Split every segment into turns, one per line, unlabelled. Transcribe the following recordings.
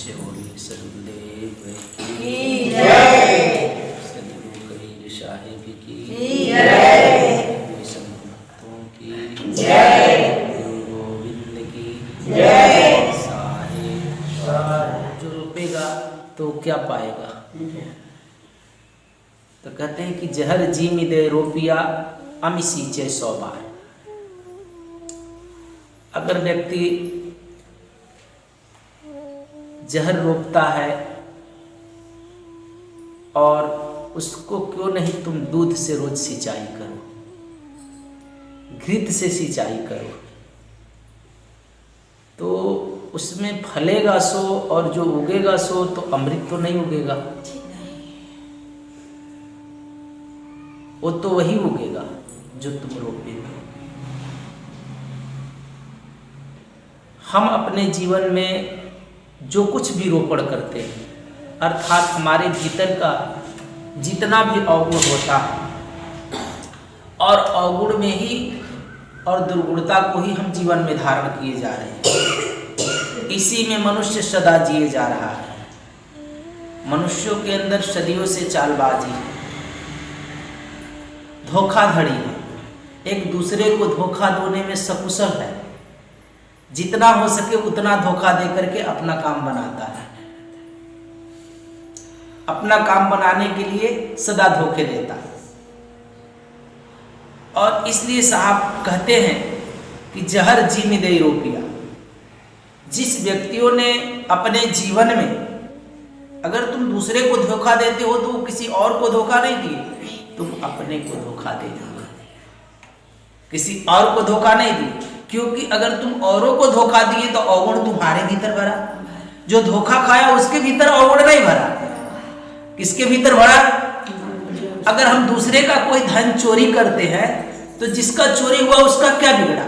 श्री सदगुरुदेव
की जय।
सदगुरु कबीर साहिब की
जय।
संतों की
जय।
गुरु गोविंद की
जय।
साहिब जो रोपेगा तो क्या पाएगा। तो कहते हैं कि जहर जी में दे रोपिया अमी सींचे 100 बार। अगर व्यक्ति जहर रोपता है और उसको क्यों नहीं तुम दूध से रोज सिंचाई करो, घृत से सिंचाई करो, तो उसमें फलेगा सो और जो उगेगा सो तो अमृत तो नहीं उगेगा, वो तो वही उगेगा जो तुम रोपेगे। हम अपने जीवन में जो कुछ भी रोपण करते हैं, अर्थात हमारे भीतर का जितना भी अवगुण होता है और अवगुण में ही और दुर्गुणता को ही हम जीवन में धारण किए जा रहे हैं। इसी में मनुष्य सदा जिए जा रहा है। मनुष्यों के अंदर सदियों से चालबाजी है, धोखाधड़ी है, एक दूसरे को धोखा देने में सकुशल है, जितना हो सके उतना धोखा दे करके अपना काम बनाता है, अपना काम बनाने के लिए सदा धोखे देता है। और इसलिए साहब कहते हैं कि जहर जी में दे रोपिया। जिस व्यक्तियों ने अपने जीवन में, अगर तुम दूसरे को धोखा देते हो तो किसी और को धोखा नहीं दिए, तुम अपने को धोखा दे दो, किसी और को धोखा नहीं दिए। क्योंकि अगर तुम औरों को धोखा दिए तो अवगुण तुम्हारे भीतर भरा, जो धोखा खाया उसके भीतर अवगुण नहीं भरा, किसके भीतर भरा। अगर हम दूसरे का कोई धन चोरी करते हैं तो जिसका चोरी हुआ उसका क्या बिगड़ा,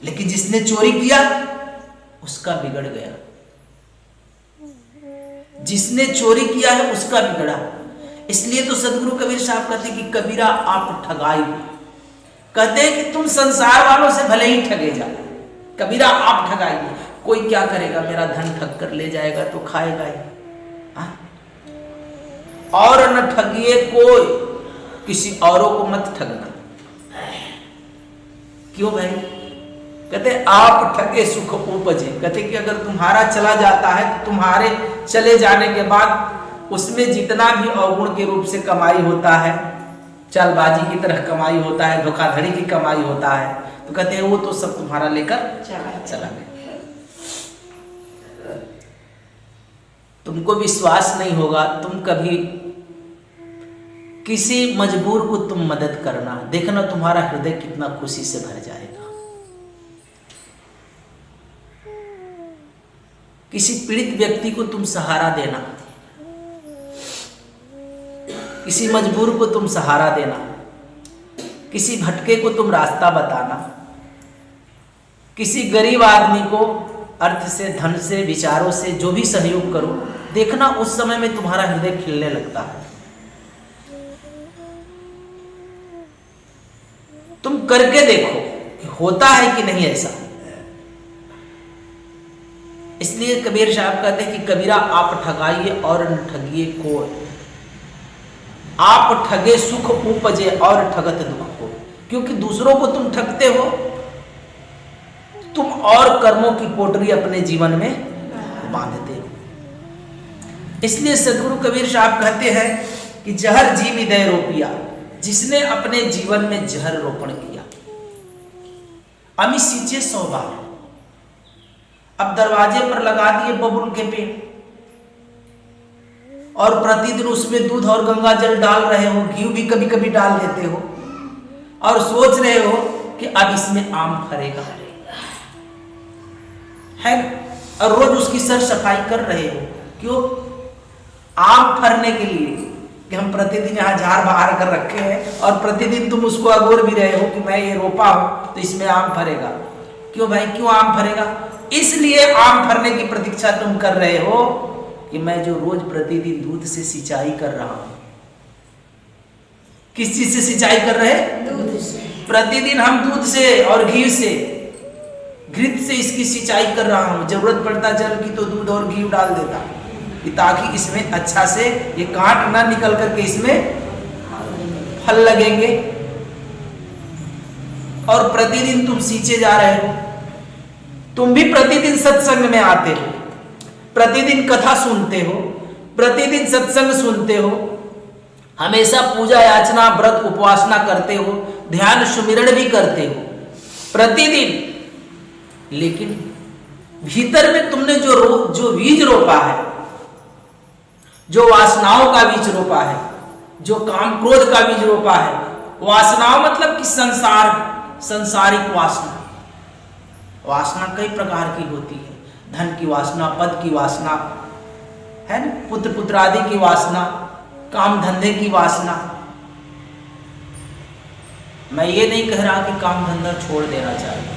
लेकिन जिसने चोरी किया उसका बिगड़ गया। जिसने चोरी किया है उसका बिगड़ा। इसलिए तो सदगुरु कबीर साहब कहते हैं कि कबीरा आप ठगाई। कहते हैं कि तुम संसार वालों से भले ही ठगे जाओ, कबीरा आप ठगाइए। कोई क्या करेगा, मेरा धन ठग कर ले जाएगा तो खाएगा ही, हाँ? और न ठगिए कोई, किसी औरों को मत ठगना। क्यों भाई? कहते आप ठगे सुख उपजे। कहते कि अगर तुम्हारा चला जाता है तो तुम्हारे चले जाने के बाद उसमें जितना भी अवगुण के रूप से कमाई होता है, चालबाजी की तरह कमाई होता है, धोखाधड़ी की कमाई होता है, तो कहते हैं वो तो सब तुम्हारा लेकर चला गया। तुमको विश्वास नहीं होगा, तुम कभी किसी मजबूर को तुम मदद करना, देखना तुम्हारा हृदय कितना खुशी से भर जाएगा। किसी पीड़ित व्यक्ति को तुम सहारा देना, किसी मजबूर को तुम सहारा देना, किसी भटके को तुम रास्ता बताना, किसी गरीब आदमी को अर्थ से, धन से, विचारों से जो भी सहयोग करो, देखना उस समय में तुम्हारा हृदय खिलने लगता है। तुम करके देखो कि होता है कि नहीं ऐसा। इसलिए कबीर साहब कहते हैं कि कबीरा आप ठगाइए और न ठगिए कोई। आप ठगे सुख उपजे और ठगत दुख को। क्योंकि दूसरों को तुम ठगते हो, तुम और कर्मों की पोटरी अपने जीवन में बांधते हो। इसलिए सदगुरु कबीर साहब कहते हैं कि जहर जी में दे रोपिया। जिसने अपने जीवन में जहर रोपण किया, अमी सींचे 100 बार। अब दरवाजे पर लगा दिए बबुल के पेड़ और प्रतिदिन उसमें दूध और गंगा जल डाल रहे हो, घी भी कभी कभी डाल देते हो और सोच रहे हो कि अब इसमें आम फरेगा, है ना? और रोज उसकी सर सफाई कर रहे हो। क्यों? आम फरने के लिए कि हम प्रतिदिन यहाँ झाड़ बहार कर रखे हैं और प्रतिदिन तुम उसको अगोर भी रहे हो कि मैं ये रोपा हूं तो इसमें आम फरेगा। क्यों भाई, क्यों आम फरेगा? इसलिए आम फरने की प्रतीक्षा तुम कर रहे हो कि मैं जो रोज प्रतिदिन दूध से सिंचाई कर रहा हूं। किस चीज से सिंचाई कर रहे हैं?
दूध से।
प्रतिदिन हम दूध से और घी से घृत से इसकी सिंचाई कर रहा हूं, जरूरत पड़ता जल की तो दूध और घी डाल देता ताकि इसमें अच्छा से ये कांट ना निकल करके इसमें फल लगेंगे। और प्रतिदिन तुम सींचे जा रहे हो, तुम भी प्रतिदिन सत्संग में आते हो, प्रतिदिन कथा सुनते हो, प्रतिदिन सत्संग सुनते हो, हमेशा पूजा याचना व्रत उपासना करते हो, ध्यान सुमिरण भी करते हो प्रतिदिन। लेकिन भीतर में तुमने जो बीज रोपा है, जो वासनाओं का बीज रोपा है, जो काम क्रोध का बीज रोपा है, वासनाओं मतलब कि संसारिक वासना। वासना कई प्रकार की होती है, धन की वासना, पद की वासना है ना, पुत्र पुत्रादि की वासना, काम धंधे की वासना। मैं ये नहीं कह रहा कि काम धंधा छोड़ देना चाहिए।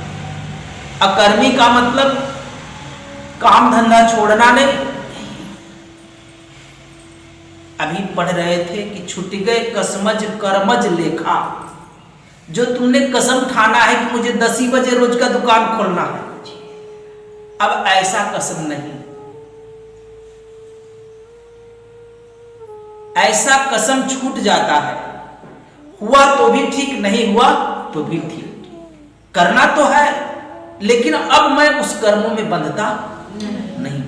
अकर्मी का मतलब काम धंधा छोड़ना नहीं। अभी पढ़ रहे थे कि छूट गए कसमज कर्मज लेखा। जो तुमने कसम ठाना है कि मुझे 10 ही बजे रोज का दुकान खोलना है, अब ऐसा कसम नहीं, ऐसा कसम छूट जाता है। हुआ तो भी ठीक, नहीं हुआ तो भी ठीक, करना तो है, लेकिन अब मैं उस कर्मों में बंधता नहीं।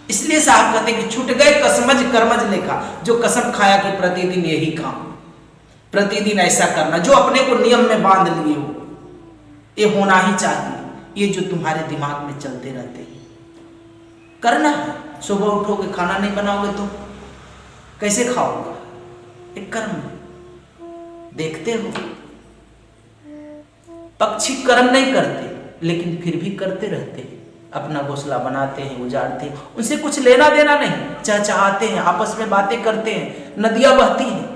इसलिए साहब कहते कि छूट गए कसमज कर्मज लेखा। जो कसम खाया कि प्रतिदिन यही काम, प्रतिदिन ऐसा करना, जो अपने को नियम में बांध लिए हो, ये होना ही चाहिए, ये जो तुम्हारे दिमाग में चलते रहते हैं, करना है। सुबह उठोगे, खाना नहीं बनाओगे तो कैसे खाओगे? एक कर्म देखते हो, पक्षी कर्म नहीं करते लेकिन फिर भी करते रहते हैं, अपना घोंसला बनाते हैं, उजाड़ते हैं, उनसे कुछ लेना देना नहीं, चहचहाते हैं, आपस में बातें करते हैं, नदियां बहती हैं,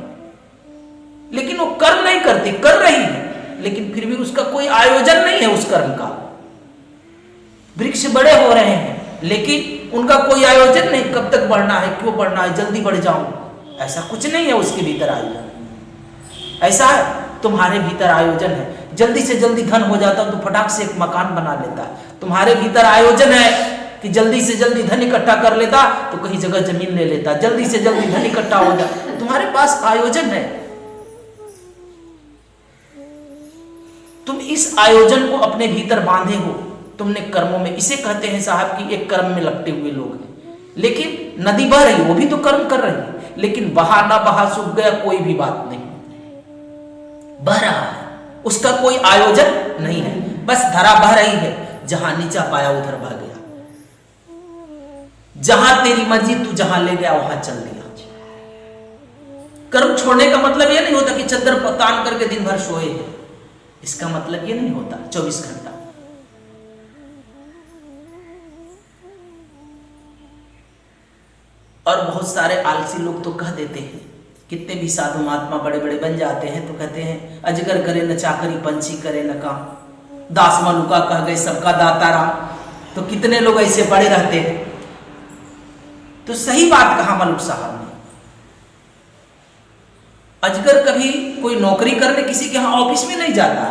लेकिन वो कर्म नहीं करते, कर रही है लेकिन फिर भी उसका कोई आयोजन नहीं है उस कर्म का। वृक्ष बड़े हो रहे हैं लेकिन उनका कोई आयोजन नहीं, कब तक बढ़ना है, क्यों बढ़ना है, जल्दी बढ़ जाऊं, ऐसा कुछ नहीं है उसके भीतर आयोजन। ऐसा है तुम्हारे भीतर आयोजन है, जल्दी से जल्दी धन हो जाता तो फटाक से एक मकान बना लेता है। तुम्हारे भीतर आयोजन है कि जल्दी से जल्दी धन इकट्ठा कर लेता तो कहीं जगह जमीन ले लेता, जल्दी से जल्दी धन इकट्ठा हो जाता, तुम्हारे पास आयोजन है। तुम इस आयोजन को अपने भीतर बांधे हो, तुमने कर्मों में, इसे कहते हैं साहब कि एक कर्म में लपटे हुए लोग हैं। लेकिन नदी बह रही, वो भी तो कर्म कर रही है, लेकिन बहा ना बहा, सूख गया, कोई भी बात नहीं, बह रहा है, उसका कोई आयोजन नहीं है, बस धारा बह रही है, जहां नीचा पाया उधर बह गया, जहां तेरी मर्जी तू जहां ले गया वहां चल दिया। कर्म छोड़ने का मतलब यह नहीं होता कि चद्दर तान करके दिन भर सोए हैं, इसका मतलब यह नहीं होता 24 घंटा। और बहुत सारे आलसी लोग तो कह देते हैं, कितने भी साधु महात्मा बड़े बड़े बन जाते हैं तो कहते हैं अजगर करे न चाकरी, पंछी करे न काम, दास मलुका कह गए सबका दाता राम। तो कितने लोग ऐसे बड़े रहते हैं। तो सही बात कहा मलुक साहब ने, अजगर कभी कोई नौकरी करने किसी के यहाँ ऑफिस में नहीं जाता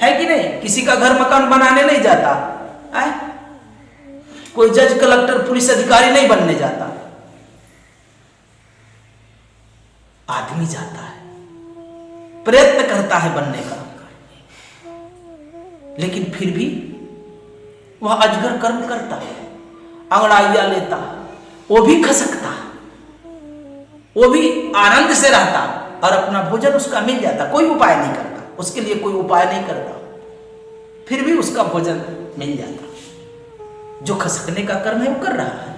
है कि नहीं, किसी का घर मकान बनाने नहीं जाता है, कोई जज कलेक्टर पुलिस अधिकारी नहीं बनने जाता, आदमी जाता है, प्रयत्न करता है बनने का, लेकिन फिर भी वह अजगर कर्म करता है, अंगड़ाइया लेता, वो भी खसकता, वो भी आनंद से रहता और अपना भोजन उसका मिल जाता, कोई उपाय नहीं करता, उसके लिए कोई उपाय नहीं करता, फिर भी उसका भोजन मिल जाता। जो खसकने का कर्म है वो कर रहा है।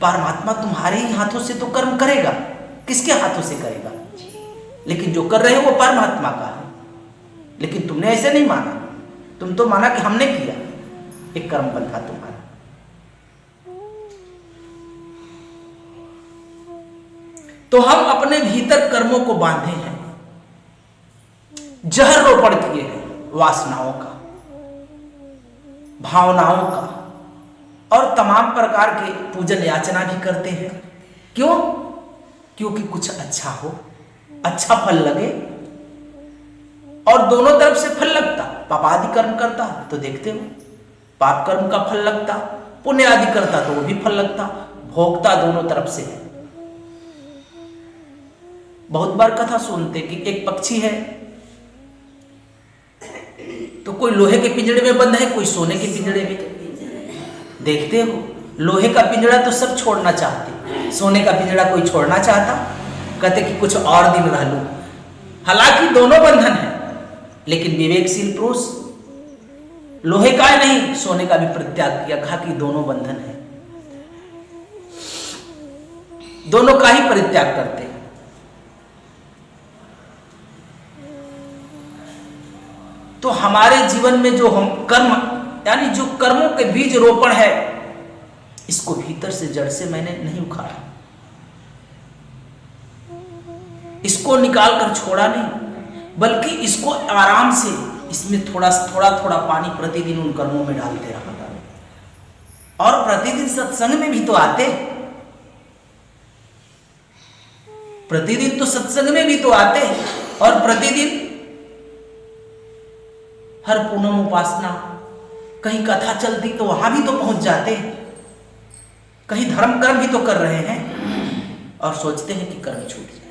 परमात्मा तुम्हारे ही हाथों से तो कर्म करेगा, किसके हाथों से करेगा? लेकिन जो कर रहे हो वो परमात्मा का है, लेकिन तुमने ऐसे नहीं माना, तुम तो माना कि हमने किया, एक कर्म बंधा तुम्हारा। तो हम अपने भीतर कर्मों को बांधे हैं, जहर रोपण किए हैं, वासनाओं का, भावनाओं का, और तमाम प्रकार के पूजन याचना भी करते हैं। क्यों? क्योंकि कुछ अच्छा हो, अच्छा फल लगे, और दोनों तरफ से फल लगता। पाप आदि कर्म करता तो देखते हो पाप कर्म का फल लगता, पुण्य आदि करता तो वो भी फल लगता। भोगता दोनों तरफ से है। बहुत बार कथा सुनते कि एक पक्षी है तो कोई लोहे के पिंजड़े में बंद है, कोई सोने के पिंजड़े में। देखते हो लोहे का पिंजड़ा तो सब छोड़ना चाहते, सोने का पिंजड़ा कोई छोड़ना चाहता, कहते कि कुछ और दिन रह लूं। हालांकि दोनों बंधन है, लेकिन विवेकशील पुरुष लोहे का ही नहीं सोने का भी परित्याग किया, कहा कि दोनों बंधन है, दोनों का ही परित्याग करते हैं। तो हमारे जीवन में जो हम कर्म यानी जो कर्मों के बीज रोपण है, इसको भीतर से जड़ से मैंने नहीं उखाड़ा, इसको निकाल कर छोड़ा नहीं, बल्कि इसको आराम से इसमें थोड़ा थोड़ा पानी प्रतिदिन उन कर्मों में डालते रहा। और प्रतिदिन सत्संग में भी तो आते, प्रतिदिन तो सत्संग में भी तो आते, और प्रतिदिन हर पूनम उपासना कहीं कथा चलती तो वहां भी तो पहुंच जाते, कहीं धर्म कर्म भी तो कर रहे हैं, और सोचते हैं कि कर्म छूट जाए,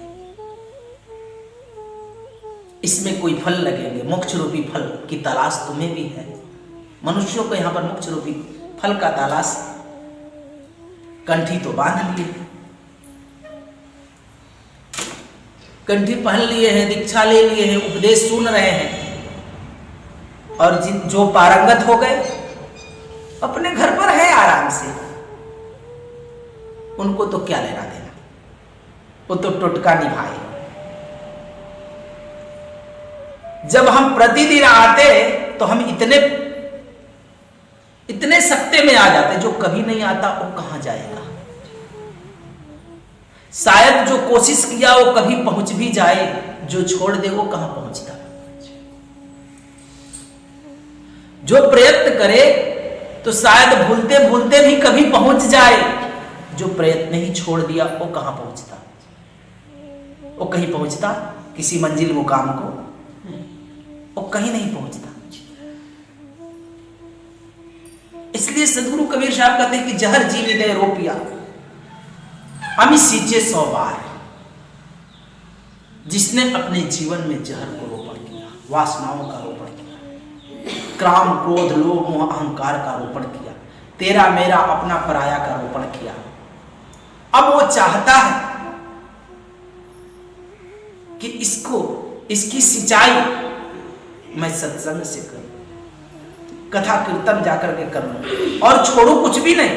इसमें कोई फल लगेंगे, मोक्ष रूपी फल की तलाश तुम्हें भी है। मनुष्यों को यहां पर मोक्ष रूपी फल का तलाश, कंठी तो बांध लिए, कंठी पहन लिए हैं, दीक्षा ले लिए हैं, उपदेश सुन रहे हैं, और जो पारंगत हो गए अपने घर पर है आराम से, उनको तो क्या लेना देना, वो तो टोटका निभाए। जब हम प्रतिदिन आते तो हम इतने सत्ते में आ जाते, जो कभी नहीं आता वो कहां जाएगा। शायद जो कोशिश किया वो कभी पहुंच भी जाए, जो छोड़ दे वो कहां पहुंचता। जो प्रयत्न करे तो शायद भूलते भूलते भी कभी पहुंच जाए, जो प्रयत्न ही छोड़ दिया वो कहां पहुंचता। वो कहीं पहुंचता किसी मंजिल मुकाम को, वो कहीं नहीं पहुंचता। इसलिए सदगुरु कबीर साहब कहते हैं कि जहर जीवी दे रोपिया अमी सींचे 100 बार। जिसने अपने जीवन में जहर को रोपण किया, वासनाओं का रोपण किया, क्राम क्रोध लोभ मोह अहंकार का रोपण किया, तेरा मेरा अपना पराया का रोपण किया, अब वो चाहता है कि इसकी सिंचाई मैं सत्संग से करूं, कथा कीर्तन जाकर के करूं, और छोड़ू कुछ भी नहीं,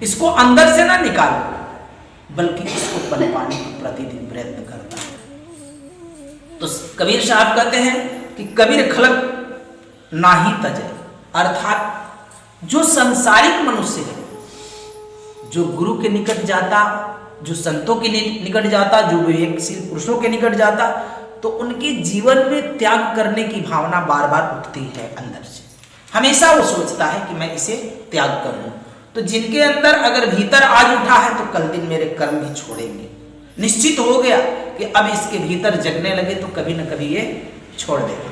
इसको अंदर से ना निकालो, बल्कि इसको पनपाने की प्रतिदिन प्रयत्न करता है। तो कबीर साहब कहते हैं कि कबीर खलक नाही तजे, अर्थात जो सांसारिक मनुष्य है, जो गुरु के निकट जाता, जो संतों के निकट जाता, जो विवेकशील पुरुषों के निकट जाता, तो उनके जीवन में त्याग करने की भावना बार बार उठती है अंदर से। हमेशा वो सोचता है कि मैं इसे त्याग कर दूं। तो जिनके अंदर अगर भीतर आज उठा है तो कल दिन मेरे कर्म भी छोड़ेंगे, निश्चित हो गया कि अब इसके भीतर जगने लगे तो कभी न कभी ये छोड़ देगा।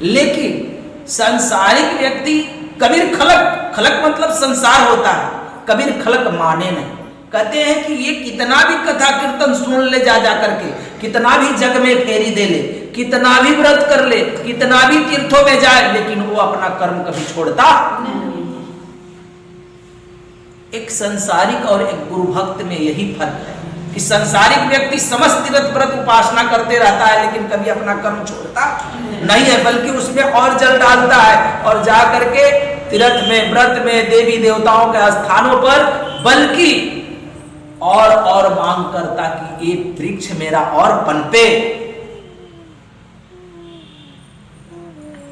लेकिन सांसारिक व्यक्ति कबीर खलक मतलब संसार होता है, कबीर खलक माने नहीं। कहते हैं कि ये कितना भी कथा कीर्तन सुन ले जा करके, कितना भी जग में फेरी दे ले, कितना भी व्रत कर ले, कितना भी तीर्थों में जाए, लेकिन वो अपना कर्म कभी छोड़ता नहीं। एक संसारिक और एक गुरु भक्त में यही फर्क है कि संसारिक व्यक्ति समस्त व्रत उपासना करते रहता है, लेकिन कभी अपना कर्म छोड़ता नहीं है, बल्कि उसमें और जल डालता है, और जा करके तीर्थ में व्रत में देवी देवताओं के स्थानों पर बल्कि और मांग करता कि ये वृक्ष मेरा और पनपे।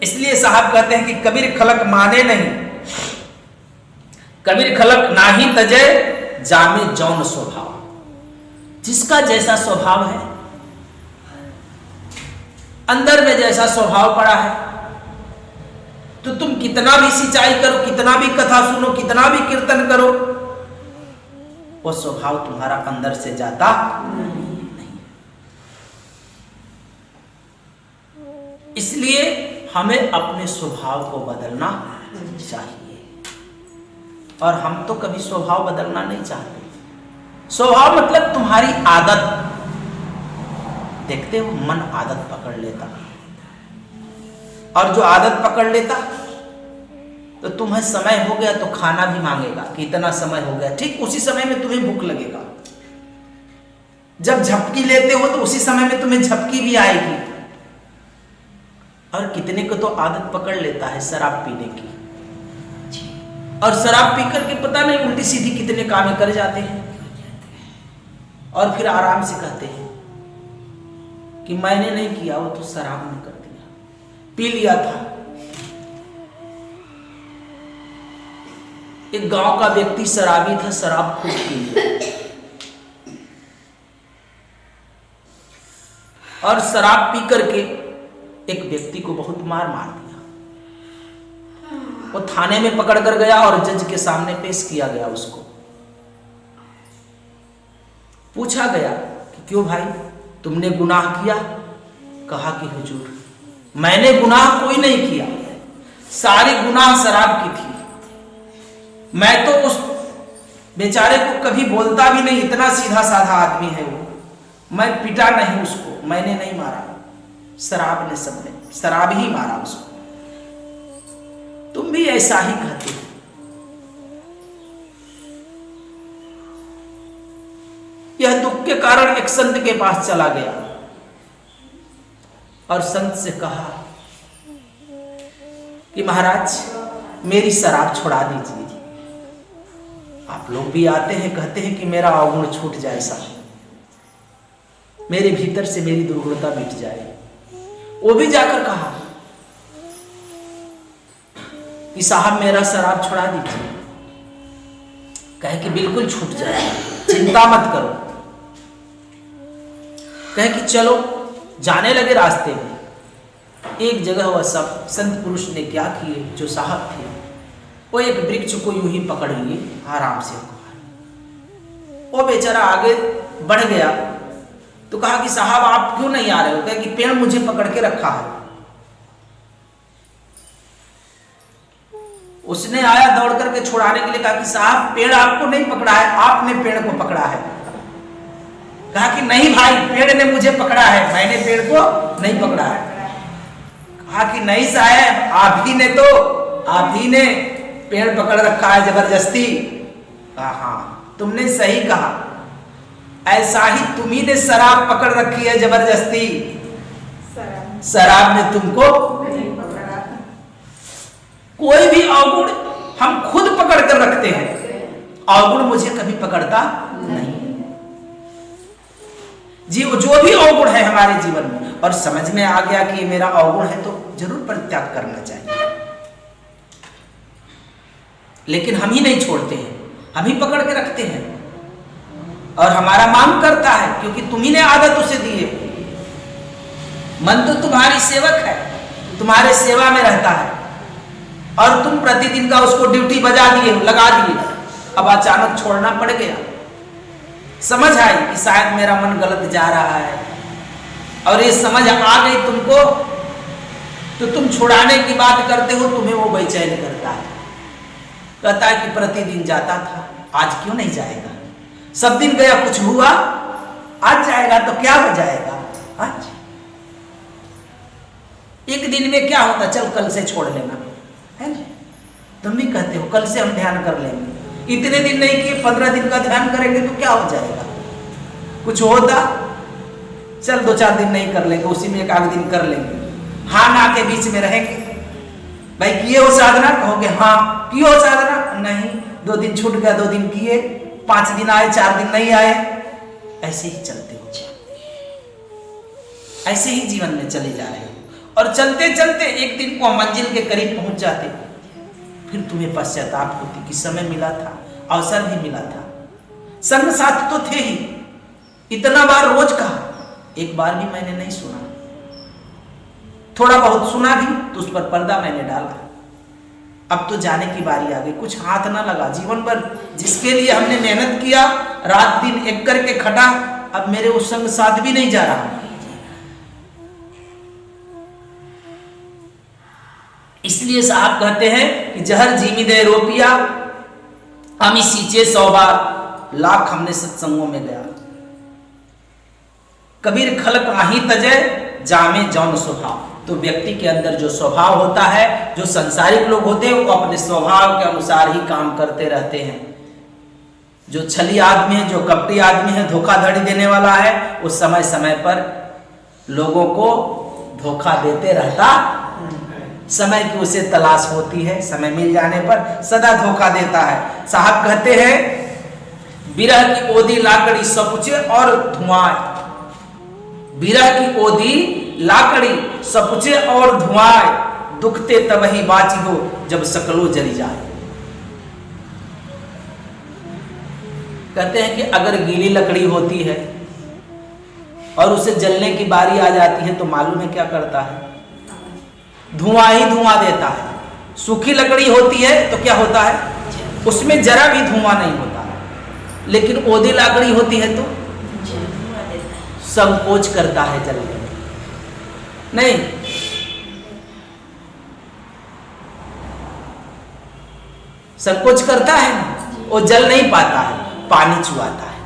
इसलिए साहब कहते हैं कि कबीर खलक माने नहीं, कबीर खलक नाही तजे, जामे जौन स्वभाव। जिसका जैसा स्वभाव है, अंदर में जैसा स्वभाव पड़ा है, तो तुम कितना भी सिंचाई करो, कितना भी कथा सुनो, कितना भी कीर्तन करो, वो स्वभाव तुम्हारा अंदर से जाता नहीं। इसलिए हमें अपने स्वभाव को बदलना चाहिए, और हम तो कभी स्वभाव बदलना नहीं चाहते। स्वभाव मतलब तुम्हारी आदत। देखते हो, मन आदत पकड़ लेता, और जो आदत पकड़ लेता तो तुम्हें समय हो गया तो खाना भी मांगेगा कि इतना समय हो गया, ठीक उसी समय में तुम्हें भूख लगेगा। जब झपकी लेते हो तो उसी समय में तुम्हें झपकी भी आएगी। और कितने को तो आदत पकड़ लेता है शराब पीने की, और शराब पी करके पता नहीं उल्टी सीधी कितने काम कर जाते हैं, और फिर आराम से कहते हैं कि मैंने नहीं किया, वो तो शराब ने कर दिया, पी लिया था। एक गांव का व्यक्ति शराबी था, शराब खूब पी लिया, और शराब पी करके एक व्यक्ति को बहुत मार दिया। वो थाने में पकड़ कर गया और जज के सामने पेश किया गया। उसको पूछा गया कि क्यों भाई, तुमने गुनाह किया? कहा कि हुजूर, मैंने गुनाह कोई नहीं किया, सारी गुनाह शराब की थी। मैं तो उस बेचारे को कभी बोलता भी नहीं, इतना सीधा साधा आदमी है वो। मैं पिटा नहीं उसको, मैंने नहीं मारा, शराब ने, सबने शराब ही मारा उसको। तुम भी ऐसा ही कहते हो। यह दुख के कारण एक संत के पास चला गया और संत से कहा कि महाराज मेरी शराब छुड़ा दीजिए। आप लोग भी आते हैं, कहते हैं कि मेरा अवगुण छूट जाए, साहब मेरे भीतर से मेरी दुर्गुणता मिट जाए। वो भी जाकर कहा कि साहब मेरा शराब छुड़ा दीजिए। कहे कि बिल्कुल छूट जाएगा, चिंता मत करो। कहे कि चलो। जाने लगे रास्ते में, एक जगह वह सब संत पुरुष ने क्या किए, जो साहब थे वो एक वृक्ष को यूं ही पकड़ लिए आराम से। वो बेचारा आगे बढ़ गया तो कहा कि साहब आप क्यों नहीं आ रहे हो? कहे कि पेड़ मुझे पकड़ के रखा है। उसने आया दौड़ करके छुड़ाने के लिए, कहा कि साहब पेड़ आपको नहीं पकड़ा है, आपने पेड़ को पकड़ा है। कहा कि नहीं भाई, पेड़ ने मुझे पकड़ा है, मैंने पेड़ को नहीं पकड़ा है। कहा कि नहीं साहब, आप ही ने पेड़ पकड़ रखा है जबरदस्ती। कहा हाँ, तुमने सही कहा, ऐसा ही तुम्ही ने शराब पकड़ रखी है जबरदस्ती, शराब ने तुमको नहीं पकड़ा। कोई भी अवगुण हम खुद पकड़ कर रखते हैं, अवगुण मुझे कभी पकड़ता नहीं। जो भी अवगुण है हमारे जीवन में, और समझ में आ गया कि ये मेरा अवगुण है, तो जरूर परित्याग करना चाहिए। लेकिन हम ही नहीं छोड़ते हैं, हम ही पकड़ के रखते हैं, और हमारा मांग करता है, क्योंकि तुम्ही ने आदत उसे दी है। मन तो तुम्हारी सेवक है, तुम्हारे सेवा में रहता है, और तुम प्रतिदिन का उसको ड्यूटी लगा दिए। अब अचानक छोड़ना पड़ गया, समझ आई कि शायद मेरा मन गलत जा रहा है, और ये समझ आ गई तुमको, तो तुम छुड़ाने की बात करते हो, तुम्हें वो बेचैन करता है। कहता है कि प्रतिदिन जाता था, आज क्यों नहीं जाएगा? सब दिन गया, कुछ हुआ, आज जाएगा तो क्या हो जाएगा? आज एक दिन में क्या होता, चल कल से छोड़ लेना, है ना? तुम भी कहते हो कल से हम ध्यान कर लेंगे। इतने दिन नहीं किए, 15 दिन का ध्यान करेंगे तो क्या हो जाएगा? कुछ होता? चल 2-4 दिन नहीं कर लेंगे, उसी में एक आध दिन कर लेंगे, हाँ ना के बीच में रहेंगे। भाई किए हो साधना? कहोगे हाँ किए हो साधना। नहीं, 2 दिन छूट गया, 2 दिन किए, 5 दिन आए, 4 दिन नहीं आए, ऐसे ही चलते हो, ऐसे ही जीवन में चले जा रहे हो। और चलते चलते एक दिन को मंजिल के करीब पहुंच जाते, फिर तुम्हें पश्चाताप होती कि समय मिला था, अवसर भी मिला था, संग साथ तो थे ही, इतना बार रोज कहा, एक बार भी मैंने नहीं सुना। थोड़ा बहुत सुना भी तो उस पर पर्दा मैंने डाला। अब तो जाने की बारी आ गई, कुछ हाथ ना लगा। जीवन भर जिसके लिए हमने मेहनत किया, रात दिन एक करके खटा, अब मेरे उस संग साथ भी नहीं जा रहा। इसलिए साहब कहते हैं कि जहर जीमी दे रोपिया, हम सींचे 100 बार, लाख हमने सत्संगों में गया। कबीर खलक आही तजय, जामे जौन स्वभाव। तो व्यक्ति के अंदर जो स्वभाव होता है, जो संसारिक लोग होते हैं, वो अपने स्वभाव के अनुसार ही काम करते रहते हैं। जो छली आदमी है, जो कपटी आदमी है, धोखाधड़ी देने वाला है, वो समय समय पर लोगों को धोखा देते रहता। समय की उसे तलाश होती है, समय मिल जाने पर सदा धोखा देता है। साहब कहते हैं बिरह की ओदी लाकड़ी सपुचे और धुआं। बिरह की ओदी लाकड़ी सपुचे और धुआं, दुखते तब ही बाची हो जब सकलो जली जाए। कहते हैं कि अगर गीली लकड़ी होती है और उसे जलने की बारी आ जाती है तो मालूम है क्या करता है? धुआं ही धुआं देता है। सूखी लकड़ी होती है तो क्या होता है? उसमें जरा भी धुआं नहीं होता। लेकिन ओदी लकड़ी होती है तो संकोच करता है जलने में। नहीं, संकोच करता है ना, वो जल नहीं पाता है, पानी चुआता है,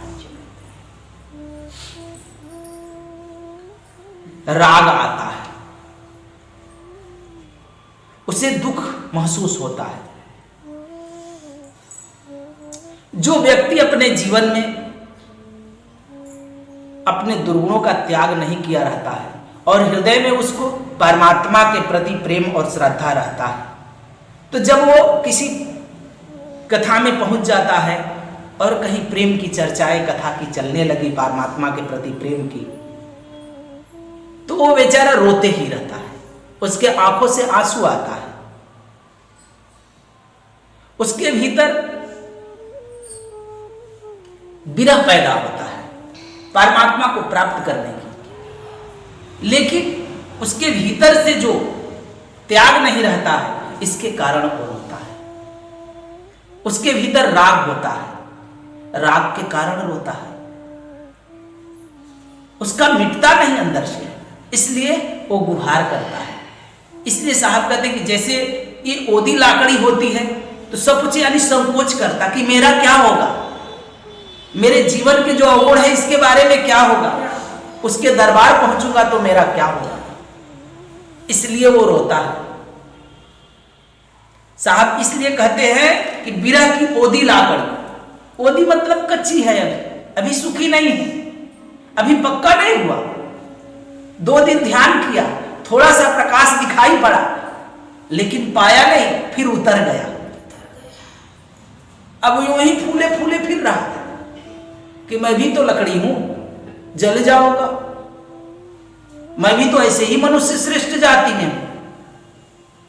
राग आता है, उसे दुख महसूस होता है। जो व्यक्ति अपने जीवन में अपने दुर्गुणों का त्याग नहीं किया रहता है और हृदय में उसको परमात्मा के प्रति प्रेम और श्रद्धा रहता है, तो जब वो किसी कथा में पहुंच जाता है और कहीं प्रेम की चर्चाएं कथा की चलने लगी, परमात्मा के प्रति प्रेम की, तो वो बेचारा रोते ही रहता है। उसके आंखों से आंसू आता है, उसके भीतर विरह पैदा होता है परमात्मा को प्राप्त करने की। लेकिन उसके भीतर से जो त्याग नहीं रहता है, इसके कारण वो रोता है। उसके भीतर राग होता है, राग के कारण रोता है, उसका मिटता नहीं अंदर से, इसलिए वो गुहार करता है। इसलिए साहब कहते हैं कि जैसे ये ओदी लाकड़ी होती है तो सब कुछ यानी संकोच करता कि मेरा क्या होगा, मेरे जीवन के जो अवगुण है इसके बारे में क्या होगा, उसके दरबार पहुंचूंगा तो मेरा क्या होगा, इसलिए वो रोता है। साहब इसलिए कहते हैं कि बिरह की ओदी लाकड़ी, ओदी मतलब कच्ची है, अभी सूखी नहीं है, अभी पक्का नहीं हुआ। 2 दिन ध्यान किया, थोड़ा सा प्रकाश दिखाई पड़ा, लेकिन पाया नहीं, फिर उतर गया। अब यूं ही फूले फूले फिर रहा था कि मैं भी तो लकड़ी हूं, जल जाऊंगा, मैं भी तो ऐसे ही मनुष्य श्रेष्ठ जाति में हूं।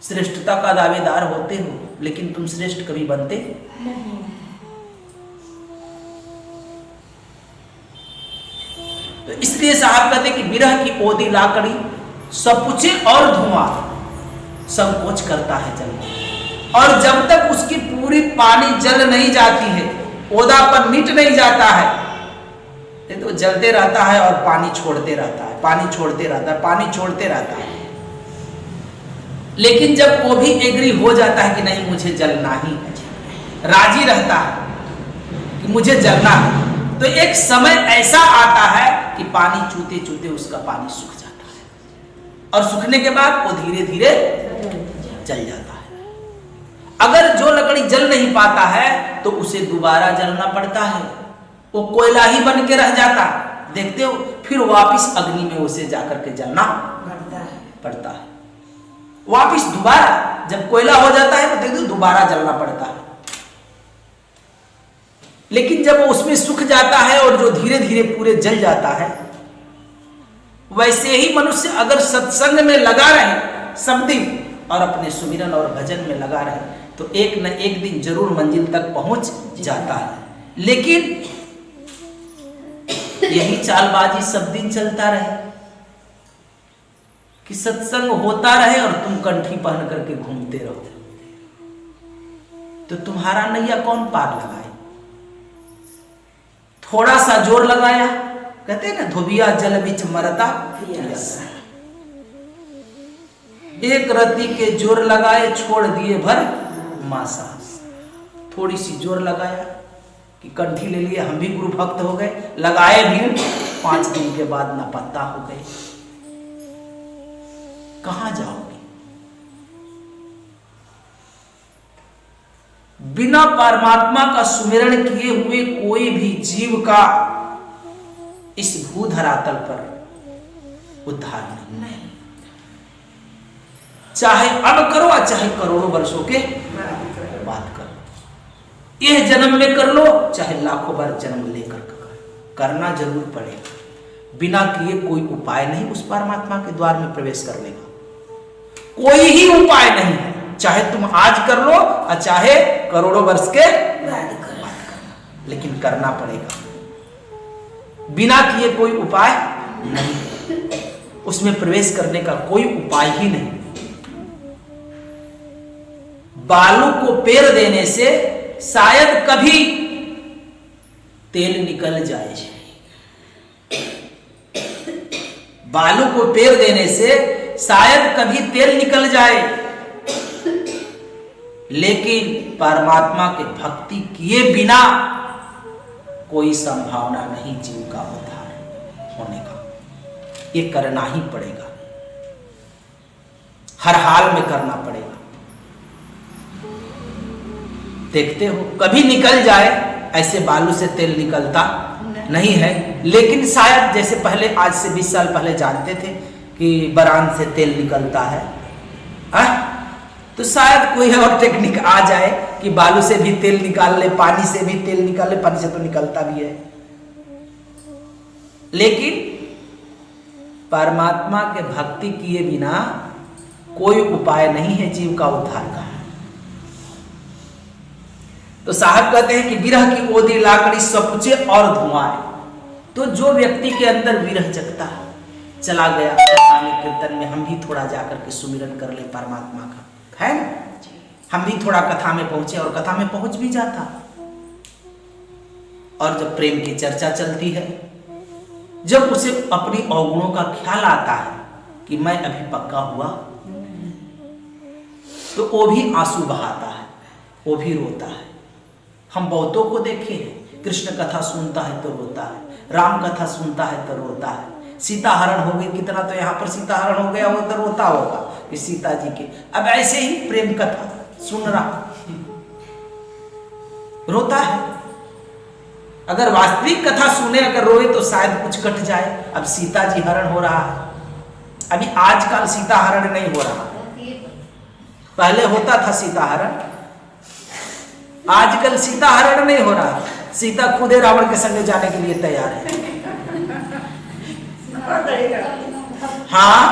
श्रेष्ठता का दावेदार होते हो, लेकिन तुम श्रेष्ठ कभी बनते नहीं। तो इसलिए साहब कहते कि बिरह की ओदी लाकड़ी सपुचे और धुआं, संकोच करता है जल। और जब तक उसकी पूरी पानी जल नहीं जाती है, ओदापन मिट नहीं जाता है, तो जलते रहता है और पानी छोड़ते रहता है, पानी छोड़ते रहता है, पानी छोड़ते रहता है। लेकिन जब वो भी एग्री हो जाता है कि नहीं मुझे जलना ही है, राजी रहता है कि मुझे जलना है, तो एक समय ऐसा आता है कि पानी चूते चूते उसका पानी सूख जाता है और सूखने के बाद वो धीरे धीरे जल जाता है। अगर जो लकड़ी जल नहीं पाता है तो उसे दोबारा जलना पड़ता है, वो कोयला ही बन के रह जाता, देखते हो, फिर वापिस अग्नि में उसे जाकर के जलना पड़ता है। वापिस दोबारा जब कोयला हो जाता है तो देखो दोबारा जलना पड़ता है। लेकिन जब वो उसमें सूख जाता है और जो धीरे धीरे पूरे जल जाता है, वैसे ही मनुष्य अगर सत्संग में लगा रहे सब दिन और अपने सुमिरन और भजन में लगा रहे तो एक न एक दिन जरूर मंजिल तक पहुंच जाता है। लेकिन यही चालबाजी सब दिन चलता रहे कि सत्संग होता रहे और तुम कंठी पहन करके घूमते रहो, तो तुम्हारा नैया कौन पार लगाए? थोड़ा सा जोर लगाया, कहते हैं ना, धोबिया जल बिच मरता, एक रति के जोर लगाए छोड़ दिए भर मासा। थोड़ी सी जोर लगाया कि कंठी ले लिए, हम भी गुरु भक्त हो गए, लगाए भीड़, 5 दिन के बाद ना पत्ता हो गए। कहां जाओगे? बिना परमात्मा का सुमिरण किए हुए कोई भी जीव का इस भूधरातल पर उद्धार नहीं। चाहे अब करो और चाहे करोड़ों वर्षों के बाद करो, यह जन्म में कर लो चाहे लाखों बार जन्म लेकर करना जरूर पड़ेगा। बिना किए कोई उपाय नहीं उस परमात्मा के द्वार में प्रवेश करने का, कोई ही उपाय नहीं है। चाहे तुम आज कर लो और चाहे करोड़ों वर्ष के बाद करना, लेकिन करना पड़ेगा। बिना किए कोई उपाय नहीं, उसमें प्रवेश करने का कोई उपाय ही नहीं। बालू को पेर देने से शायद कभी तेल निकल जाए, बालू को पेर देने से शायद कभी तेल निकल जाए, लेकिन परमात्मा के भक्ति किए बिना कोई संभावना नहीं जीव का उद्धार होने का। ये करना ही पड़ेगा, हर हाल में करना पड़ेगा। देखते हो कभी निकल जाए, ऐसे बालू से तेल निकलता नहीं है, लेकिन शायद जैसे पहले आज से 20 साल पहले जानते थे कि बरान से तेल निकलता है, तो शायद कोई और टेक्निक आ जाए कि बालू से भी तेल निकाल ले, पानी से भी तेल निकाल ले, पानी से तो निकलता भी है। लेकिन परमात्मा के भक्ति किए बिना कोई उपाय नहीं है जीव का उद्धार का। तो साहब कहते हैं कि विरह की ओदी लाकड़ी सपुचे और धुआं। तो जो व्यक्ति के अंदर विरह जगता है, चला गया कथा में कीर्तन में, हम भी थोड़ा जाकर के सुमिरन कर ले परमात्मा का, है ना, हम भी थोड़ा कथा में पहुंचे, और कथा में पहुंच भी जाता। और जब प्रेम की चर्चा चलती है, जब उसे अपनी अवगुणों का ख्याल आता है कि मैं अभी पक्का हुआ, तो वो भी आंसू बहाता है, वो भी रोता है। हम बहुतों को देखे हैं, कृष्ण कथा सुनता है तो रोता है, राम कथा सुनता है तो रोता है, सीता हरण हो गई, कितना तो यहाँ पर सीता हरण हो गया, वो तो रोता होगा कि सीता जी के। अब ऐसे ही प्रेम कथा सुन रहा, रोता है। अगर वास्तविक कथा सुने अगर रोए तो शायद कुछ कट जाए। अब सीता जी हरण हो रहा है, अभी आजकल सीता हरण नहीं हो रहा, पहले होता था सीता हरण, आजकल सीता हरण नहीं हो रहा। सीता खुद रावण के संग जाने के लिए तैयार है। हाँ,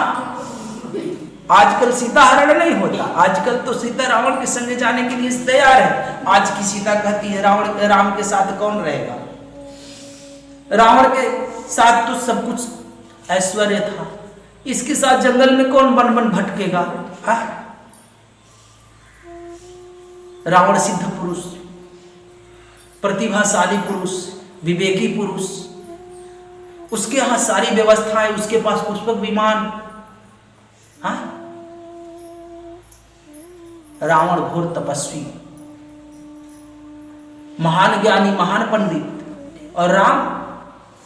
आजकल सीता हरण नहीं होता, आजकल तो सीता रावण के संग जाने के लिए तैयार है। आज की सीता कहती है राम के साथ कौन रहेगा, रावण के साथ तो सब कुछ ऐश्वर्य था, इसके साथ जंगल में कौन बन बन भटकेगा। रावण सिद्ध पुरुष, प्रतिभाशाली पुरुष, विवेकी पुरुष, उसके यहां सारी व्यवस्थाएं, उसके पास पुष्पक विमान। हाँ, रावण घोर तपस्वी, महान ज्ञानी, महान पंडित, और राम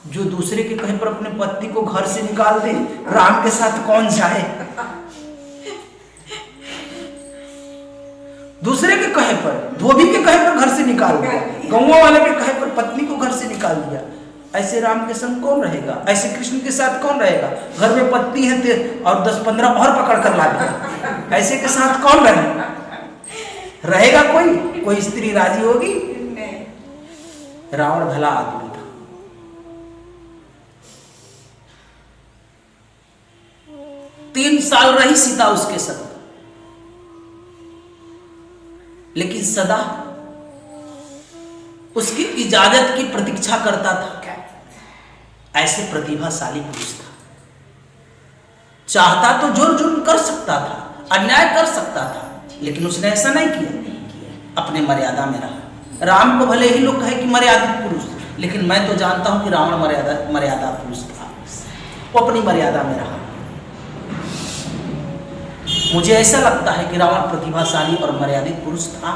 जो दूसरे के कहे पर अपने पत्नी को घर से निकाल दे, राम के साथ कौन जाए। दूसरे के कहे पर, धोबी के कहे पर घर से निकाल दिया, गौवा वाले के कहे पर पत्नी को घर से निकाल दिया। ऐसे राम के संग कौन रहेगा, ऐसे कृष्ण के साथ कौन रहेगा। घर में पत्नी है और 10-15 और पकड़ कर ला दिया, ऐसे के साथ कौन रहेगा। रहेगा कोई स्त्री राजी होगी। रावण भला आदमी था। तीन साल रही सीता उसके संग, लेकिन सदा उसकी इजाजत की प्रतीक्षा करता था। ऐसे प्रतिभाशाली पुरुष था, चाहता तो जोर जुर्म कर सकता था, अन्याय कर सकता था, लेकिन उसने ऐसा नहीं किया, अपने मर्यादा में रहा। राम को भले ही लोग कहे कि मर्यादित पुरुष, लेकिन मैं तो जानता हूं कि रावण मर्यादा पुरुष था, वो अपनी मर्यादा में रहा। मुझे ऐसा लगता है कि रावण प्रतिभाशाली और मर्यादित पुरुष था,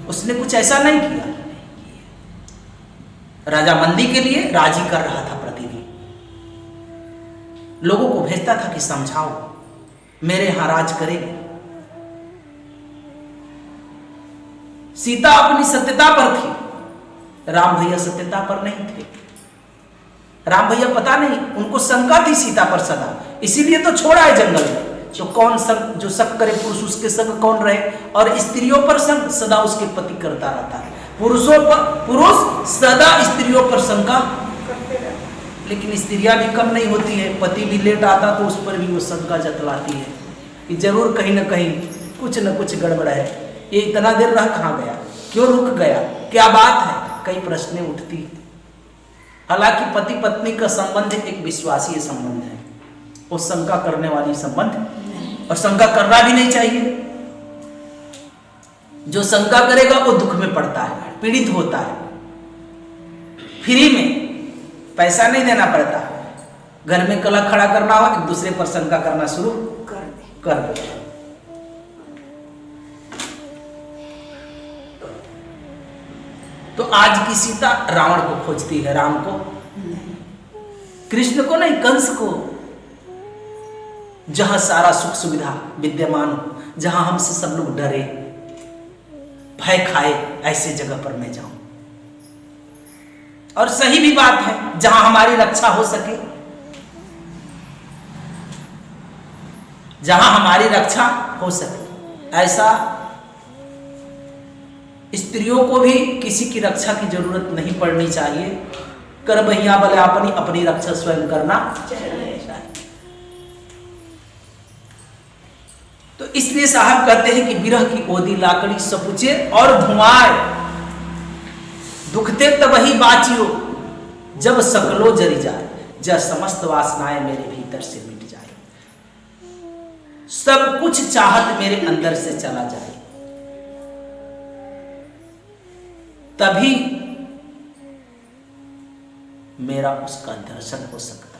उसने कुछ ऐसा नहीं किया। राजा मंदी के लिए राजी कर रहा था, प्रतिदिन लोगों को भेजता था कि समझाओ, मेरे यहां राज करेगी। सीता अपनी सत्यता पर थी, राम भैया सत्यता पर नहीं थे। राम भैया पता नहीं, उनको शंका थी सीता पर सदा, इसीलिए तो छोड़ा है जंगल में। तो कौन संग, जो शक करे पुरुष उसके संग कौन रहे, और स्त्रियों पर संग सदा उसके पति करता रहता है। पुरुष सदा स्त्रियों पर शंका, लेकिन स्त्रियां भी कम नहीं होती है। पति भी लेट आता तो उस पर भी वो शंका जतलाती है कि जरूर कहीं ना कहीं कुछ न कुछ गड़बड़ है। ये इतना देर रह कहाँ गया, क्यों रुक गया, क्या बात है, कई प्रश्नें उठती है। हालांकि पति पत्नी का संबंध एक विश्वासीय संबंध है, वो शंका करने वाली संबंध, और शंका करना भी नहीं चाहिए। जो शंका करेगा वो दुख में पड़ता है, पीड़ित होता है। फ्री में पैसा नहीं देना पड़ता। घर में कलह खड़ा करना हो, एक दूसरे पर शंका करना शुरू कर दे। तो आज की सीता रावण को खोजती है, राम को, कृष्ण को नहीं, कंस को। जहां सारा सुख सुविधा विद्यमान हो, जहां हमसे सब लोग डरे, भय खाए, ऐसे जगह पर मैं जाऊं। और सही भी बात है, जहां हमारी रक्षा हो सके, जहां हमारी रक्षा हो सके। ऐसा स्त्रियों को भी किसी की रक्षा की जरूरत नहीं पड़नी चाहिए। कर बहिया बले अपनी रक्षा स्वयं करना चाहिए। तो इसलिए साहब कहते हैं कि बिरह की ओदी लाकड़ी सपुचे और धुआं, दुखते तब ही बाचियो जब सकलो जरी जाए, जब समस्त वासनाएं मेरे भीतर से मिट जाए, सब कुछ चाहत मेरे अंदर से चला जाए, तभी मेरा उसका दर्शन हो सकता है।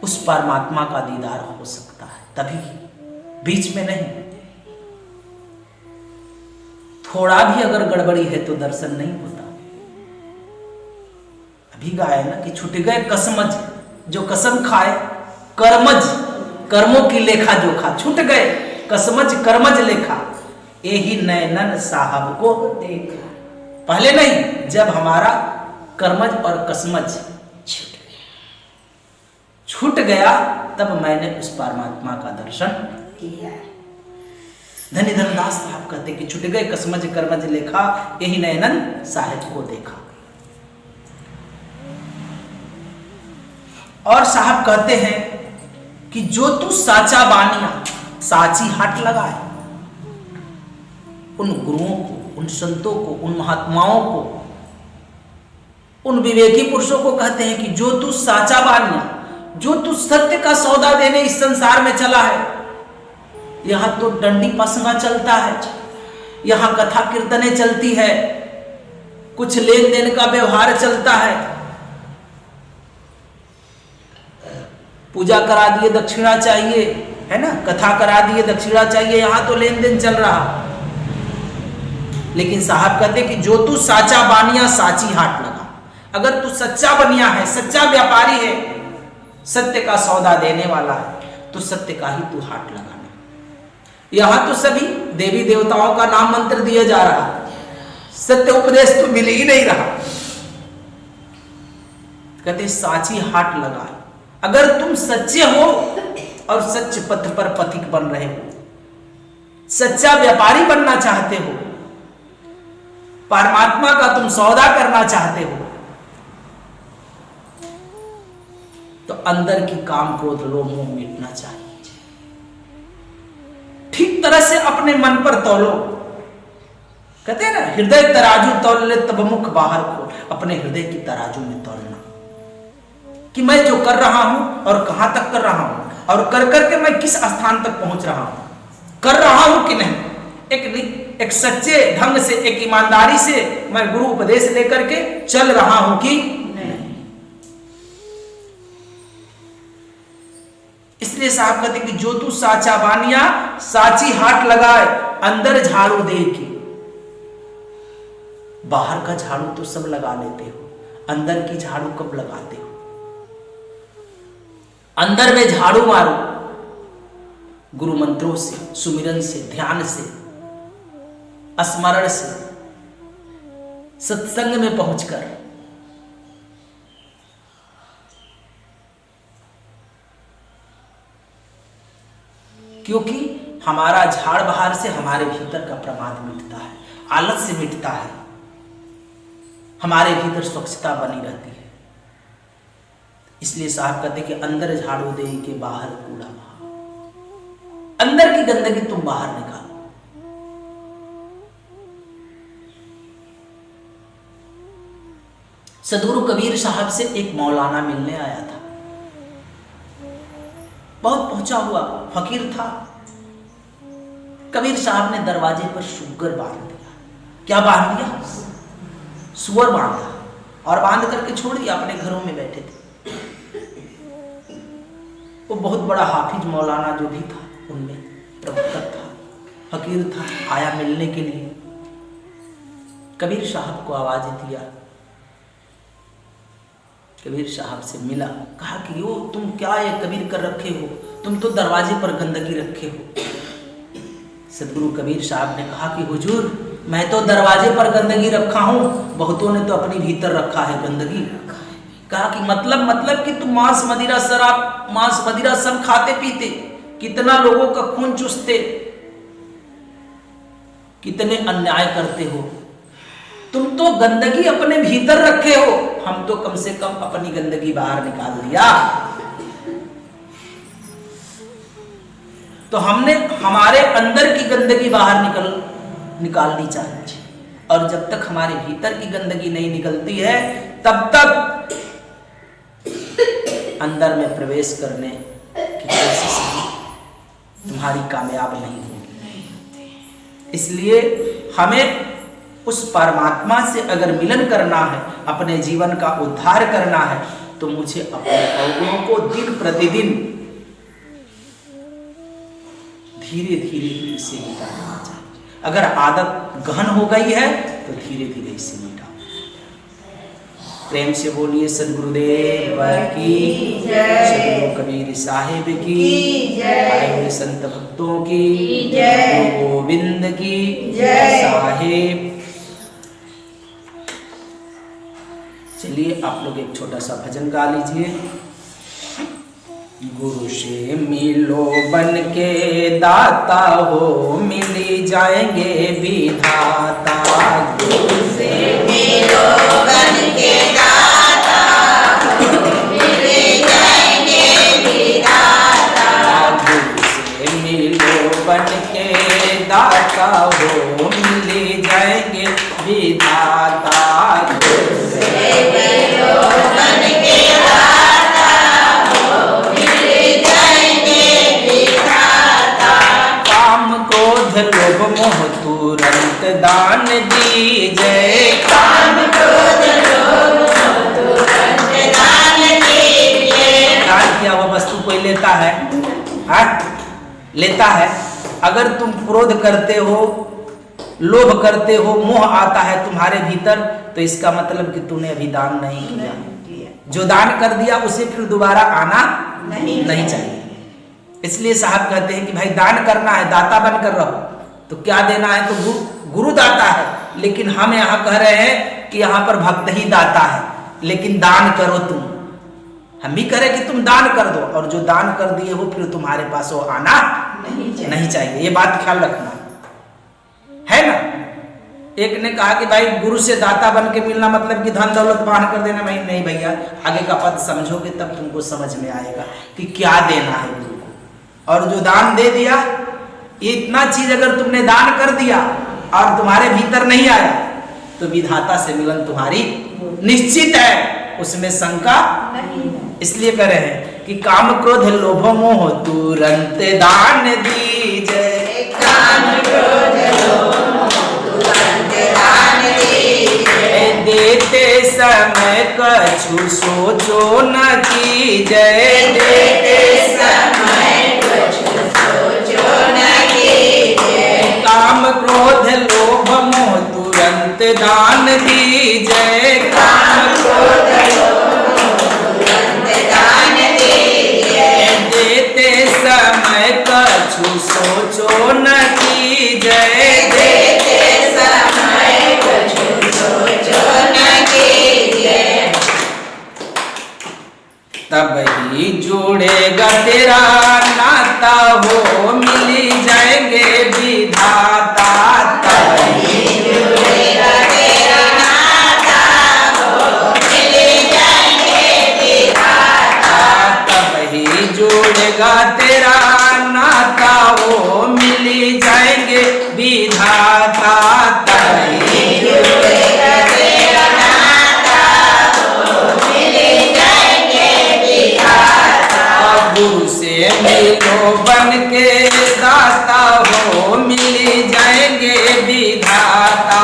उस परमात्मा का दीदार हो सकता है, तभी, बीच में नहीं। थोड़ा भी अगर गड़बड़ी है तो दर्शन नहीं होता। अभी गाया ना कि छूट गए कसमज, जो कसम खाए, कर्मज, कर्मों की लेखा जोखा, छूट गए कसमज कर्मज लेखा, यही नैनन साहब को देखा। पहले नहीं, जब हमारा कर्मज और कसमज छूट गया, तब मैंने उस परमात्मा का दर्शन किया। धनी धनदास साहब कहते कि छूट गए कसमज कर्मज लेखा, यही नैनन साहब को देखा। और साहब कहते हैं कि जो तू साचा बानिया, साची हाट लगाए, उन गुरुओं को, उन संतों को, उन महात्माओं को, उन विवेकी पुरुषों को कहते हैं कि जो तू साचा बानिया, जो तू सत्य का सौदा देने इस संसार में चला है। यहां तो डंडी पसंगा चलता है, यहां कथा कीर्तने चलती है, कुछ लेन देन का व्यवहार चलता है, पूजा करा दिए दक्षिणा चाहिए, है ना, कथा करा दिए दक्षिणा चाहिए, यहां तो लेन देन चल रहा। लेकिन साहब कहते कि जो तू साचा बानिया साची हाट लगा, अगर तू सच्चा बनिया है, सच्चा व्यापारी है, सत्य का सौदा देने वाला है, तो सत्य का ही तू हाट लगाना। यहां तो सभी देवी देवताओं का नाम मंत्र दिया जा रहा है, सत्य उपदेश तो मिल ही नहीं रहा। कहते साची हाट लगा। अगर तुम सच्चे हो और सच्चे पथ पर पथिक बन रहे हो, सच्चा व्यापारी बनना चाहते हो, परमात्मा का तुम सौदा करना चाहते हो, तो अंदर की काम क्रोध लोभ मोह मिटना चाहिए। ठीक तरह से अपने मन पर तौलो। कहते हैं ना, हृदय तराजू तौल ले तब मुख बाहर खोल। अपने हृदय की तराजू में तौलना कि मैं जो कर रहा हूं और कहां तक कर रहा हूं, और कर करके मैं किस स्थान तक पहुंच रहा हूं, कर रहा हूं कि नहीं। एक एक सच्चे ढंग से, एक ईमानदारी से मैं गुरु उपदेश लेकर के चल रहा हूं कि नहीं। इसलिए साहब कहते कि जो तू साचा बानिया साची हाथ लगाए, अंदर झाड़ू दे के। बाहर का झाड़ू तो सब लगा लेते हो, अंदर की झाड़ू कब लगाते हो? अंदर में झाड़ू मारो गुरु मंत्रों से, सुमिरन से, ध्यान से, स्मरण से, सत्संग में पहुंचकर। क्योंकि हमारा झाड़ बहार से हमारे भीतर का प्रमाद मिटता है, आलस्य मिटता है, हमारे भीतर स्वच्छता बनी रहती है। इसलिए साहब कहते कि अंदर झाड़ू दे के बाहर कूड़ा बहा, अंदर की गंदगी तुम बाहर निकालो। सदगुरु कबीर साहब से एक मौलाना मिलने आया था, बहुत पहुंचा हुआ फकीर था। कबीर साहब ने दरवाजे पर सुअर बांध दिया। क्या बांध दिया? सुअर बांधा और बांध करके छोड़ दिया, अपने घरों में बैठे थे। वो बहुत बड़ा हाफिज मौलाना जो भी था उनमें प्रवक्ता था, फकीर था, आया मिलने के लिए। कबीर साहब को आवाज दिया, कबीर साहब से मिला, कहा कि यो तुम क्या ये कबीर कर रखे हो, तुम तो दरवाजे पर गंदगी रखे हो। सदगुरु कबीर साहब ने कहा कि हुजूर मैं तो दरवाजे पर गंदगी रखा हूं, बहुतों ने तो अपनी भीतर रखा है गंदगी। कहा कि मतलब कि तुम मांस मदिरा शराब, मांस मदिरा सब खाते पीते, कितना लोगों का खून चूसते, कितने अन्याय करते हो, तुम तो गंदगी अपने भीतर रखे हो, हम तो कम से कम अपनी गंदगी बाहर निकाल दिया। तो हमने हमारे अंदर की गंदगी बाहर निकालनी चाहिए, और जब तक हमारे भीतर की गंदगी नहीं निकलती है तब तक अंदर में प्रवेश करने की कोशिश तुम्हारी कामयाब नहीं होगी। इसलिए हमें उस परमात्मा से अगर मिलन करना है, अपने जीवन का उद्धार करना है, तो मुझे अपने अवगुणों को दिन प्रतिदिन धीरे धीरे इसे मिटाना चाहिए। अगर आदत गहन हो गई है तो धीरे धीरे इसे मिटाओ। प्रेम से बोलिए सदगुरुदेव की जय, सदगुरु कबीर साहिब की जय, आए हुए संत भक्तों की जय, गोविंद की जय साहिब। चलिए आप लोग एक छोटा सा भजन गा लीजिए। गुरु से मिलो बन के दाता हो, मिली जाएंगे विधाता। गुरु से मिलो बन के दाता हो, मिली जाएंगे विधाता। गुरु से मिलो बन के दाता हो, मिली जाएंगे विधाता। गुरु से मिलो बन के दाता हो, मिली जाएंगे विधाता। काम क्रोध लोभ मोह तुरंत दान दीजिए, काम क्रोध लोभ मोह तुरंत दान दीजिए। दान किया हुआ वस्तु कोई लेता है? लेता है। अगर तुम क्रोध करते हो, लोभ करते हो, मोह आता है तुम्हारे भीतर, तो इसका मतलब कि तूने अभी दान नहीं किया। जो दान कर दिया उसे फिर दोबारा आना नहीं चाहिए। इसलिए साहब कहते हैं कि भाई दान करना है, दाता बनकर रहो। तो क्या देना है? तो गुरु दाता है, लेकिन हम यहाँ कह रहे हैं कि यहाँ पर भक्त ही दाता है, लेकिन दान करो तुम। हम भी कह रहे कि तुम दान कर दो, और जो दान कर दिए हो फिर तुम्हारे पास वो आना नहीं चाहिए। ये बात ख्याल रखना है ना। एक ने कहा कि भाई गुरु से दाता बन के मिलना मतलब कि धन दौलत बांध कर देना। भाई नहीं भैया, आगे का पद समझोगे तब तुमको समझ में आएगा कि क्या देना है गुरु को। और जो दान दे दिया, ये इतना चीज अगर तुमने दान कर दिया और तुम्हारे भीतर नहीं आया, तो विधाता से मिलन तुम्हारी निश्चित है, उसमें शंका नहीं। इसलिए कह रहे हैं कि काम क्रोध लोभ मोह तुरंत दान दीजिए, काम क्रोध लोभ समय कछु सोचो न कीजय,
देते समय कुछ सोचो न कीजिए।
काम क्रोध लोभ मोह तुरंत दान दीजय,
काम क्रोध लोभ तुरंत दान दीजिए।
देते समय कछु सोचो न कीजय,
देते समय कुछ सोचो न कीजिए।
तब ही जुड़ेगा तेरा नाता हो, मिली जाएंगे विधाता। तब ही
जुड़ेगा तेरा नाता हो, मिल जाएंगे विधाता।
तब ही जुड़ेगा तेरा नाता हो, मिली जाएंगे विधाता। तब ही
जुड़ेगा तेरा नाता हो, मिल जाएंगे विधाता।
गुरु से मिलो बन के दाता हो, मिली जाएंगे विधाता।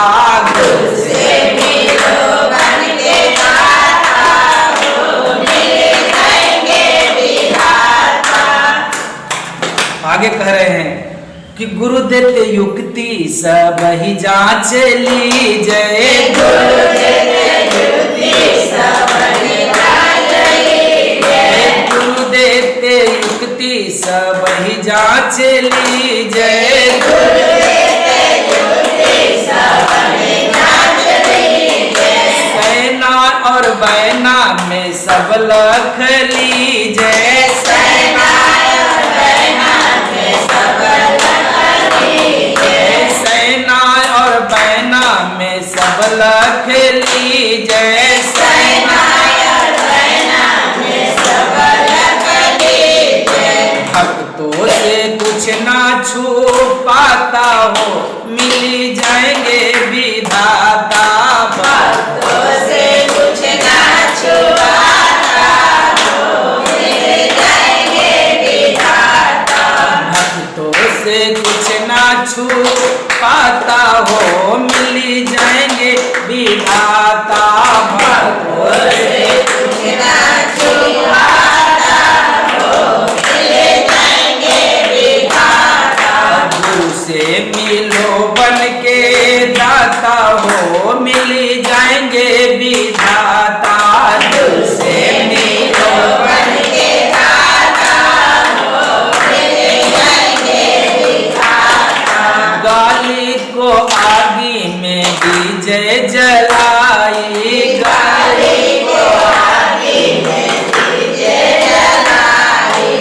गुरु से
मिलो बन के दाता हो, मिल जाएंगे विधाता।
आगे कह रहे हैं कि गुरु देते युक्ति सब ही जांच लीजय,
गुरु देते युक्ति सब ही जांच लीजिए।
गुरु देते युक्ति सब ही जांच लीजय,
गुरु देते युक्ति सब ही जांच लीजिए।
सेना और बैना में सब लख लीजय,
सेना और बैना में सब लख लीजिए।
सेना और बैना में सब लख लीजय।
सेना और बैना में सब लख लीजिए।
भक्तों से कुछ ना छुपाता हो, मिली जाएंगे विधाता।
भक्तों से कुछ ना छुपाता हो, मिल जाएंगे विधाता।
भक्तों से कुछ ना छुपाता हो, मिली जाएंगे विधाता।
भक्तों से कुछ ना छुपाता हो, मिल जाएंगे विधाता।
गुरु से मिलो बन के दाता हो, मिली जाएंगे विधाता। गुरु से मिलो
बन के दाता हो, मिल जाएंगे विधाता।
गाली को आगी में दीजय जलाई,
गाली को आगी में दीजिए जलाई।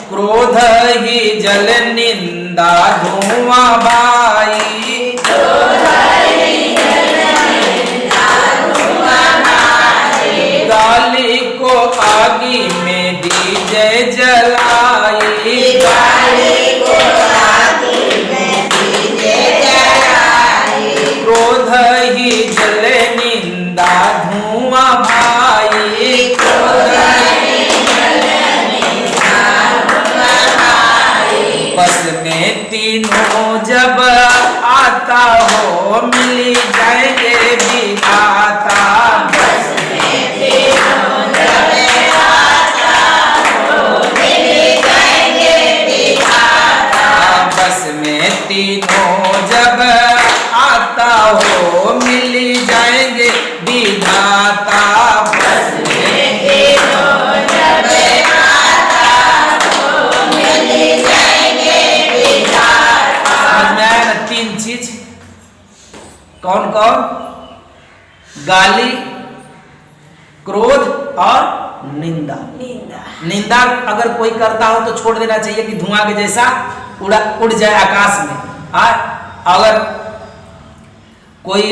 क्रोध ही
जल निंदा धुआं बाई।
क्रोध ही जल निंदा धुआं बाई।
गाली को आगी में दीजय जलाई,
गाली को आगी में दीजिए जलाई।
क्रोध ही जल निंदा धुआं भाई।
क्रोध ही जल निंदा धुआं बाई।
बस में तीनों जब आता हो, मिली जाएंगे विधाता।
बस में तीनों जब आता हो, मिल जाएंगे विधाता।
बस में तीनों जब आता हो, मिली जाएंगे विधाता। बस में
तीनों जब आता हो, मिल जाएंगे विधाता।
समझ में आया ना? तीन चीज कौन कौन? गाली, क्रोध और निंदा। निंदा अगर कोई करता हो तो छोड़ देना चाहिए कि धुआं के जैसा उड़ जाए आकाश में। अगर कोई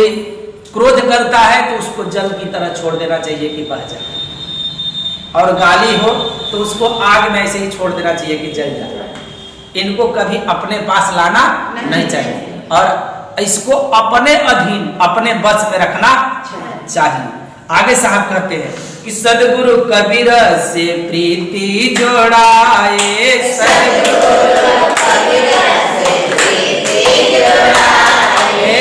क्रोध करता है तो उसको जल की तरह छोड़ देना चाहिए कि बह जाए। और गाली हो तो उसको आग में ऐसे ही छोड़ देना चाहिए कि जल जाए। इनको कभी अपने पास लाना नहीं चाहिए और इसको अपने अधीन, अपने बस में रखना चाहिए। आगे साहब कहते हैं कि सदगुरु कबीर से प्रीति जोड़ाए, सदगुरु
कबीर से प्रीति जोड़ाए,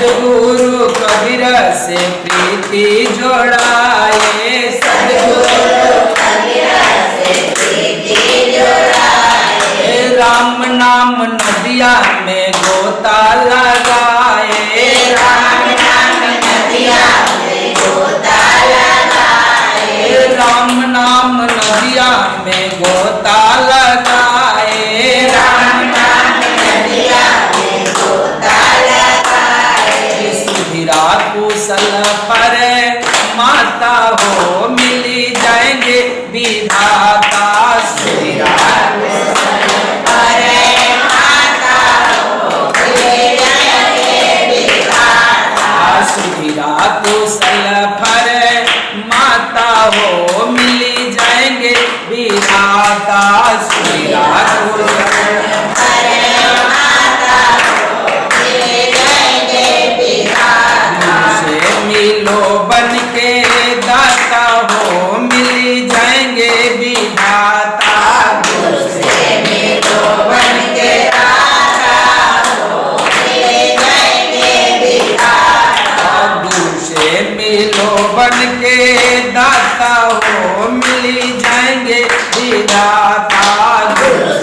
सदगुरु कबीर से प्रीति जोड़ाए,
सद्गुरु कबीर से प्रीति जोड़ाए।
राम नाम नदिया में गोता लगाए,
राम नाम नदिया में गोता लगाए।
राम नाम नदिया में गोता लगाए,
राम नाम नदिया में गोता लगाए।
सुधीरा कुशल पर माता हो मिली जाएंगे विधाता, सुधीरा
अरे माता हो मिल जाएंगे विधाता।
सुधीरा कुशल पर माता हो मिली जाएंगे विधाता, सुधीरा कुशल
अरे माता हो मिल जाएंगे विधाता।
से मिलो बन के दाता हो मिली जाएंगे विधाता,
से मिलो बन के दाता हो मिल जाएंगे विधाता।
गुरु से मिलो बन के दाता हो मिली जाएंगे विधाता, गुरु